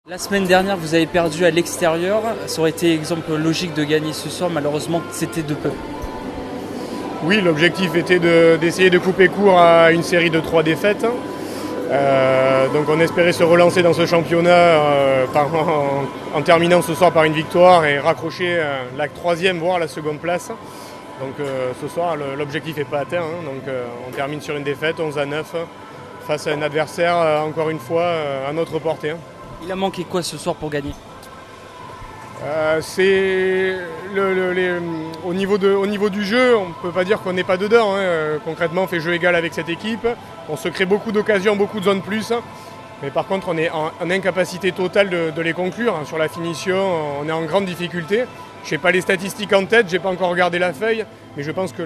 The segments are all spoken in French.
La semaine dernière, vous avez perdu à l'extérieur. Ça aurait été exemple logique de gagner ce soir. Malheureusement, c'était de peu. Oui, l'objectif était d'essayer de couper court à une série de 3 défaites. Donc on espérait se relancer dans ce championnat en terminant ce soir par une victoire et raccrocher la 3e voire la 2e place. Donc ce soir l'objectif n'est pas atteint, donc on termine sur une défaite 11-9 face à un adversaire encore une fois à notre portée. Il a manqué quoi ce soir pour gagner ? Au niveau du jeu, on ne peut pas dire qu'on n'est pas dedans. Concrètement, on fait jeu égal avec cette équipe. On se crée beaucoup d'occasions, beaucoup de zones plus. Mais par contre, on est en incapacité totale de les conclure. Sur la finition, on est en grande difficulté. Je n'ai pas les statistiques en tête, je n'ai pas encore regardé la feuille. Mais je pense que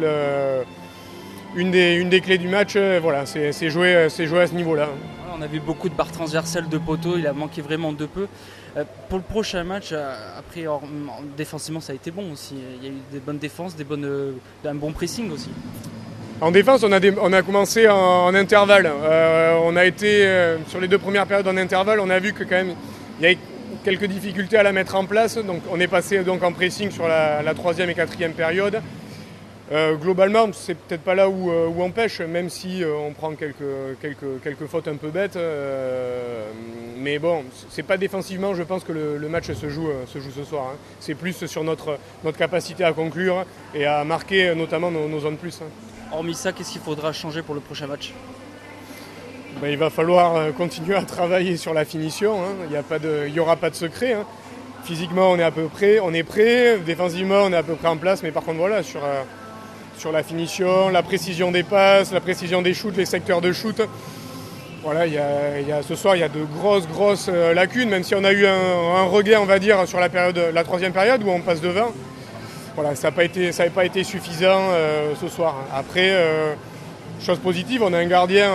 une des clés du match, c'est jouer à ce niveau-là. On a vu beaucoup de barres transversales de poteaux, il a manqué vraiment de peu. Pour le prochain match, après défensivement ça a été bon aussi. Il y a eu des bonnes défenses, un bon pressing aussi. En défense, on a commencé en intervalle. On a été sur les 2 premières périodes en intervalle. On a vu que quand même il y avait quelques difficultés à la mettre en place. Donc on est passé donc en pressing sur la 3e et 4e période. Globalement, c'est peut-être pas là où on pêche, même si on prend quelques fautes un peu bêtes. Mais bon, c'est pas défensivement, je pense que le match se joue ce soir. C'est plus sur notre capacité à conclure et à marquer notamment nos zones plus. Hormis ça, qu'est-ce qu'il faudra changer pour le prochain match ? Il va falloir continuer à travailler sur la finition. Il n'y aura pas de secret. Physiquement, on est à peu près, on est prêt. Défensivement, on est à peu près en place. Mais par contre, voilà, sur la finition, la précision des passes, la précision des shoots, les secteurs de shoot. Voilà, ce soir, il y a de grosses lacunes, même si on a eu un regain, on va dire, sur la 3e période où on passe devant. Voilà, ça n'avait pas été suffisant ce soir. Après, chose positive, on a un gardien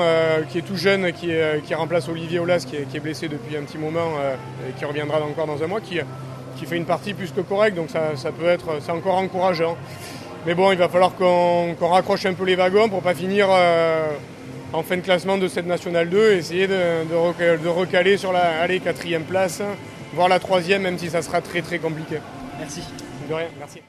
qui est tout jeune, qui remplace Olivier Aulas, qui est blessé depuis un petit moment et qui reviendra encore dans un mois, qui fait une partie plus que correcte, donc c'est encore encourageant. Mais bon, il va falloir qu'on raccroche un peu les wagons pour ne pas finir en fin de classement de cette Nationale 2 et essayer de recaler sur la 4e place, voire la 3e, même si ça sera très très compliqué. Merci. De rien, merci.